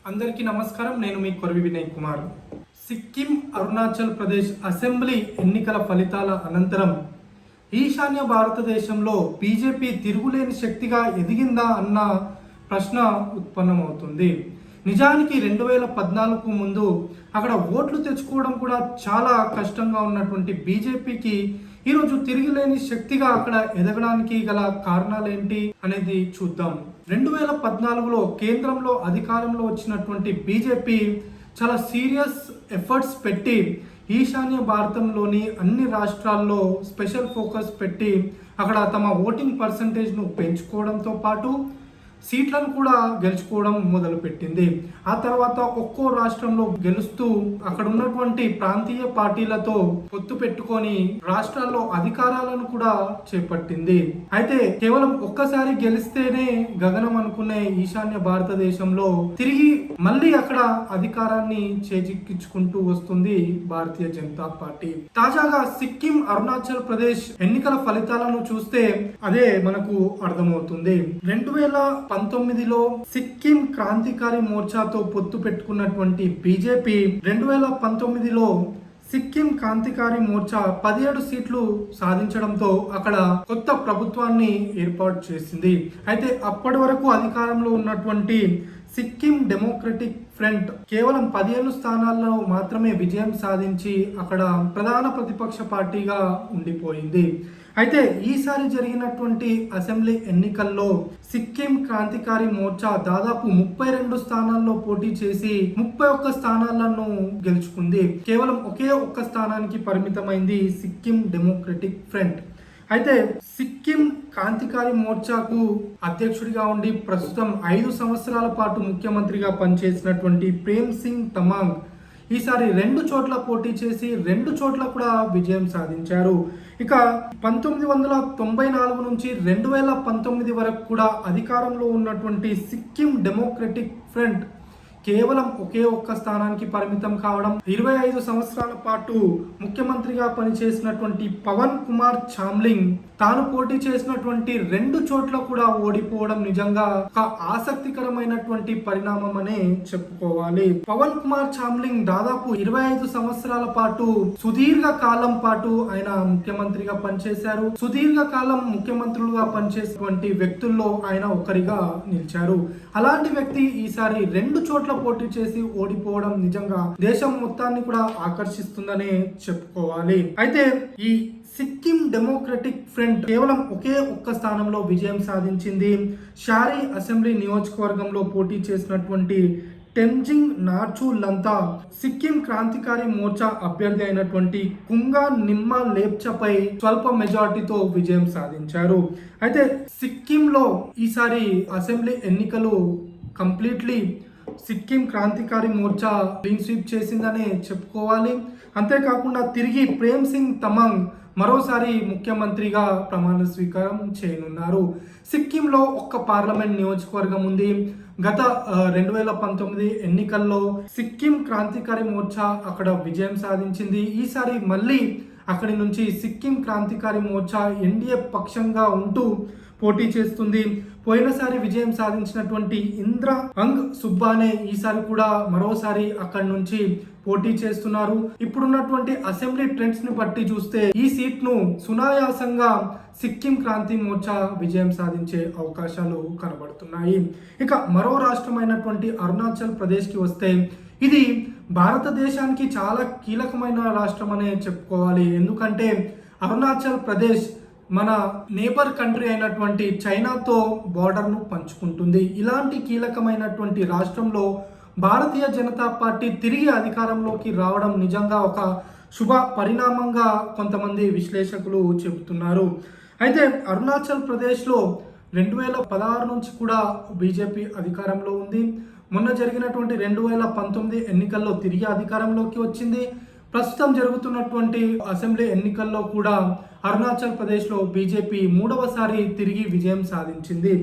అందరికీ నమస్కారం. నేను మీ కొరవి వినయ్ కుమార్. సిక్కిం, అరుణాచల్ ప్రదేశ్ అసెంబ్లీ ఎన్నికల ఫలితాల అనంతరం ఈశాన్య భారతదేశంలో బీజేపీ తిరుగులేని శక్తిగా ఎదిగిందా అన్న ప్రశ్న ఉత్పన్నమవుతుంది. నిజానికి 2014 ముందు అక్కడ ఓట్లు తెచ్చుకోవడం కూడా చాలా కష్టంగా ఉన్నటువంటి బీజేపీకి ఈరోజు తిరిగిలేని శక్తిగా అక్కడ ఎదగడానికి గల కారణాలేంటి అనేది చూద్దాం. 2014లో కేంద్రంలో అధికారంలో వచ్చినటువంటి బీజేపీ చాలా సీరియస్ ఎఫర్ట్స్ పెట్టి ఈశాన్య భారతంలోని అన్ని రాష్ట్రాల్లో స్పెషల్ ఫోకస్ పెట్టి అక్కడ తమ ఓటింగ్ పర్సంటేజ్ను పెంచుకోవడంతో పాటు సీట్లను కూడా గెలుచుకోవడం మొదలుపెట్టింది. ఆ తర్వాత ఒక్కో రాష్ట్రంలో గెలుస్తూ అక్కడ ఉన్నటువంటి ప్రాంతీయ పార్టీలతో పొత్తు పెట్టుకొని రాష్ట్రాల్లో అధికారాలను కూడా చేపట్టింది. అయితే కేవలం ఒక్కసారి గెలిస్తేనే గగనం అనుకునే ఈశాన్య భారతదేశంలో తిరిగి మళ్ళీ అక్కడ అధికారాన్ని చేజిక్కించుకుంటూ వస్తుంది భారతీయ జనతా పార్టీ. తాజాగా సిక్కిం, అరుణాచల్ ప్రదేశ్ ఎన్నికల ఫలితాలను చూస్తే అదే మనకు అర్థమవుతుంది. 2019లో సిక్కిం క్రాంతికారి మోర్చాతో పొత్తు పెట్టుకున్నటువంటి బీజేపీ 2019లో సిక్కిం క్రాంతికారి మోర్చా 17 సీట్లు సాధించడంతో అక్కడ కొత్త ప్రభుత్వాన్ని ఏర్పాటు చేసింది. అయితే అప్పటి వరకు అధికారంలో ఉన్నటువంటి సిక్కిం డెమోక్రటిక్ ఫ్రంట్ కేవలం 15 స్థానాల్లో మాత్రమే విజయం సాధించి అక్కడ ప్రధాన ప్రతిపక్ష పార్టీగా ఉండిపోయింది. అయితే ఈసారి జరిగినటువంటి అసెంబ్లీ ఎన్నికల్లో సిక్కిం క్రాంతికారి మోర్చా దాదాపు 32 స్థానాల్లో పోటీ చేసి 31 స్థానాలను గెలుచుకుంది. కేవలం ఒకే ఒక్క స్థానానికి పరిమితమైంది సిక్కిం డెమోక్రటిక్ ఫ్రంట్. అయితే సిక్కిం క్రాంతికారి మోర్చాకు అధ్యక్షుడిగా ఉండి ప్రస్తుతం 5 సంవత్సరాల పాటు ముఖ్యమంత్రిగా పనిచేసినటువంటి ప్రేమ్ సింగ్ తమాంగ్ ఈసారి 2 చోట్ల పోటీ చేసి 2 చోట్ల కూడా విజయం సాధించారు. ఇక 1994 నుంచి 2019 వరకు కూడా అధికారంలో ఉన్నటువంటి సిక్కిం డెమోక్రటిక్ ఫ్రంట్ కేవలం ఒకే ఒక్క స్థానానికి పరిమితం కావడం, 25 సంవత్సరాల పాటు ముఖ్యమంత్రిగా పనిచేసినటువంటి పవన్ కుమార్ చామ్లింగ్ తాను పోటీ చేసినటువంటి 2 చోట్ల కూడా ఓడిపోవడం నిజంగా ఒక ఆసక్తికరమైనటువంటి పరిణామం అనే చెప్పుకోవాలి. పవన్ కుమార్ చామ్లింగ్ దాదాపు 25 సంవత్సరాల పాటు సుదీర్ఘ కాలం పాటు ఆయన ముఖ్యమంత్రిగా పనిచేశారు. సుదీర్ఘ కాలం ముఖ్యమంత్రులుగా పనిచేసినటువంటి వ్యక్తుల్లో ఆయన ఒకరిగా నిలిచారు. అలాంటి వ్యక్తి ఈసారి 2 చోట్ల పోటీ చేసి ఓడిపోవడం నిజంగా దేశం మొత్తాన్ని కూడా ఆకర్షిస్తుందనే చెప్పుకోవాలి. అయితే ఈ సిక్కిం డెమోక్రటిక్ ఫ్రంట్ కేవలం ఒకే ఒక్క స్థానంలో విజయం సాధించింది. షారీ అసెంబ్లీ నియోజకవర్గంలో పోటీ చేసినటువంటి టెంజింగ్ నార్చు లంతా సిక్కిం క్రాంతికారి మోర్చా అభ్యర్థి అయినటువంటి కుంగా నిమ్మా లేప్చపై స్వల్ప మెజార్టీతో విజయం సాధించారు. అయితే సిక్కింలో ఈసారి అసెంబ్లీ ఎన్నికలు completely Sikkim Krantikari Morcha clean sweep చేసిందనే చెప్పుకోవాలి. అంతేకాకుండా తిరిగి ప్రేమ్ సింగ్ తమాంగ్ మరోసారి ముఖ్యమంత్రిగా ప్రమాణ స్వీకారం చేయనున్నారు. సిక్కింలో ఒక్క పార్లమెంట్ నియోజకవర్గం ఉంది. గత 2019 ఎన్నికల్లో సిక్కిం క్రాంతికారి మోర్చా అక్కడ విజయం సాధించింది. ఈసారి మళ్ళీ అక్కడి నుంచి సిక్కిం క్రాంతికారి మోర్చా ఎన్డీఏ పక్షంగా ఉంటూ పోటీ చేస్తుంది. పోయినసారి విజయం సాధించినటువంటి ఇంద్ర అంగ్ సుబ్బానే ఈసారి కూడా మరోసారి అక్కడి నుంచి పోటీ చేస్తున్నారు. ఇప్పుడున్నటువంటి అసెంబ్లీ ట్రెండ్స్ ని బట్టి చూస్తే ఈ సీట్ ను సునాయాసంగా సిక్కిం క్రాంతి మోర్చా విజయం సాధించే అవకాశాలు కనబడుతున్నాయి. ఇక మరో రాష్ట్రమైనటువంటి అరుణాచల్ ప్రదేశ్ కి వస్తే ఇది భారతదేశానికి చాలా కీలకమైన రాష్ట్రం అనే చెప్పుకోవాలి. ఎందుకంటే అరుణాచల్ ప్రదేశ్ మన నేబర్ కంట్రీ అయినటువంటి చైనాతో బార్డర్ను పంచుకుంటుంది. ఇలాంటి కీలకమైనటువంటి రాష్ట్రంలో భారతీయ జనతా పార్టీ తిరిగి అధికారంలోకి రావడం నిజంగా ఒక శుభ పరిణామంగా కొంతమంది విశ్లేషకులు చెబుతున్నారు. అయితే అరుణాచల్ ప్రదేశ్లో 2016 నుంచి కూడా బీజేపీ అధికారంలో ఉంది. మొన్న జరిగినటువంటి 2019 ఎన్నికల్లో తిరిగి అధికారంలోకి వచ్చింది. ప్రస్తుతం జరుగుతున్నటువంటి అసెంబ్లీ ఎన్నికల్లో కూడా అరుణాచల్ ప్రదేశ్లో బీజేపీ 3వసారి తిరిగి విజయం సాధించింది.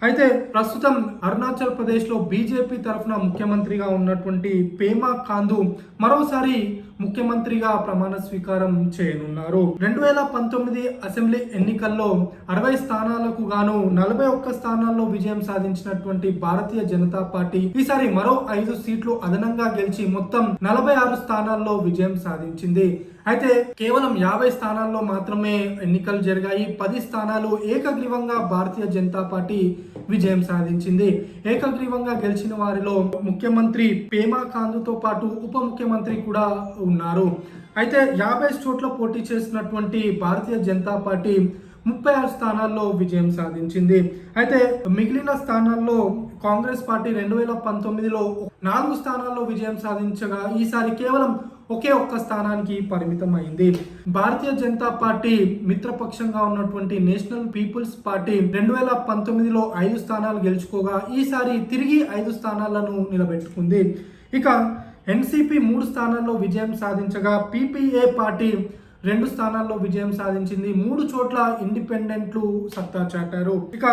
అయితే ప్రస్తుతం అరుణాచల్ ప్రదేశ్లో బీజేపీ తరఫున ముఖ్యమంత్రిగా ఉన్నటువంటి పేమా ఖాండు మరోసారి ముఖ్యమంత్రిగా ప్రమాణ స్వీకారం చేయనున్నారు. 2019 అసెంబ్లీ ఎన్నికల్లో 60 స్థానాలకు గాను 41 స్థానాల్లో విజయం సాధించినటువంటి భారతీయ జనతా పార్టీ ఈసారి మరో 5 సీట్లు అదనంగా గెలిచి మొత్తం 46 స్థానాల్లో విజయం సాధించింది. అయితే కేవలం 50 స్థానాల్లో మాత్రమే ఎన్నికలు జరిగాయి. 10 స్థానాలు ఏకగ్రీవంగా భారతీయ జనతా పార్టీ విజయం సాధించింది. ఏకగ్రీవంగా గెలిచిన వారిలో ముఖ్యమంత్రి పేమా ఖాండుతో పాటు ఉప ముఖ్యమంత్రి కూడా ఉన్నారు. అయితే 50 చోట్ల పోటీ చేసినటువంటి భారతీయ జనతా పార్టీ 36 స్థానాల్లో విజయం సాధించింది. అయితే మిగిలిన స్థానాల్లో కాంగ్రెస్ పార్టీ 2019లో 4 స్థానాల్లో విజయం సాధించగా ఈసారి కేవలం ఒకే ఒక్క స్థానానికి పరిమితం అయింది. భారతీయ జనతా పార్టీ మిత్రపక్షంగా ఉన్నటువంటి నేషనల్ పీపుల్స్ పార్టీ 2019లో 5 స్థానాలు గెలుచుకోగా ఈసారి తిరిగి 5 స్థానాలను నిలబెట్టుకుంది. ఇక ఎన్సిపి 3 స్థానాల్లో విజయం సాధించగా పీపీఏ పార్టీ 2 స్థానాల్లో విజయం సాధించింది. 3 చోట్ల ఇండిపెండెంట్లు సత్తా చాటారు. ఇక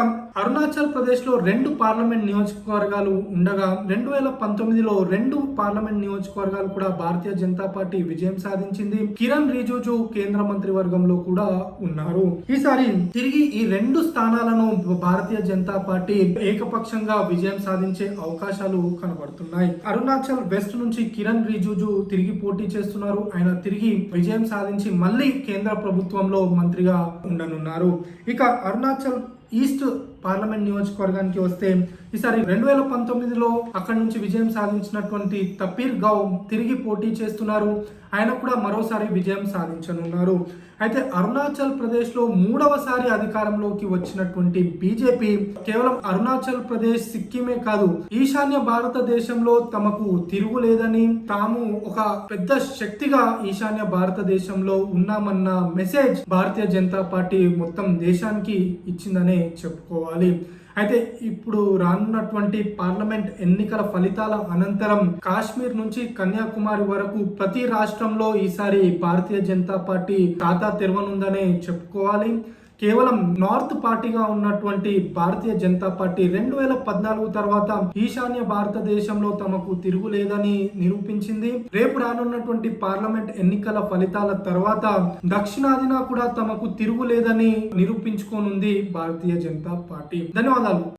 అరుణాచల్ ప్రదేశ్ లో 2 పార్లమెంట్ నియోజకవర్గాలు ఉండగా 2019లో 2 పార్లమెంట్ నియోజకవర్గాలు కూడా భారతీయ జనతా పార్టీ విజయం సాధించింది. కిరణ్ రిజిజు కేంద్ర మంత్రి వర్గంలో కూడా ఉన్నారు. ఈసారి తిరిగి ఈ 2 స్థానాలను భారతీయ జనతా పార్టీ ఏకపక్షంగా విజయం సాధించే అవకాశాలు కనబడుతున్నాయి. అరుణాచల్ వెస్ట్ నుంచి కిరణ్ రిజిజు తిరిగి పోటీ చేస్తున్నారు. ఆయన తిరిగి విజయం సాధించి మళ్ళీ కేంద్ర ప్రభుత్వంలో మంత్రిగా ఉండనున్నారు. ఇక అరుణాచల్ ఈస్ట్ పార్లమెంట్ నియోజకవర్గానికి వస్తే ఈసారి 2019లో అక్కడి నుంచి విజయం సాధించినటువంటి తపీర్ గౌ తిరిగి పోటీ చేస్తున్నారు. ఆయన కూడా మరోసారి విజయం సాధించనున్నారు. అయితే అరుణాచల్ ప్రదేశ్ లో 3వసారి అధికారంలోకి వచ్చినటువంటి బీజేపీ కేవలం అరుణాచల్ ప్రదేశ్, సిక్కిమే కాదు ఈశాన్య భారతదేశంలో తమకు తిరుగులేదని, తాము ఒక పెద్ద శక్తిగా ఈశాన్య భారతదేశంలో ఉన్నామన్న మెసేజ్ భారతీయ జనతా పార్టీ మొత్తం దేశానికి ఇచ్చిందనే చెప్పుకోవాలి. అయితే ఇప్పుడు రానున్నటువంటి పార్లమెంట్ ఎన్నికల ఫలితాల అనంతరం కాశ్మీర్ నుంచి కన్యాకుమారి వరకు ప్రతి రాష్ట్రంలో ఈసారి భారతీయ జనతా పార్టీ ఖాతా తెరవనుందనే చెప్పుకోవాలి. కేవలం నార్త్ పార్టీగా ఉన్నటువంటి భారతీయ జనతా పార్టీ 2014 తర్వాత ఈశాన్య భారతదేశంలో తమకు తిరుగులేదని నిరూపించింది. రేపు రానున్నటువంటి పార్లమెంట్ ఎన్నికల ఫలితాల తర్వాత దక్షిణాదిన కూడా తమకు తిరుగులేదని నిరూపించుకోనుంది భారతీయ జనతా పార్టీ. ధన్యవాదాలు.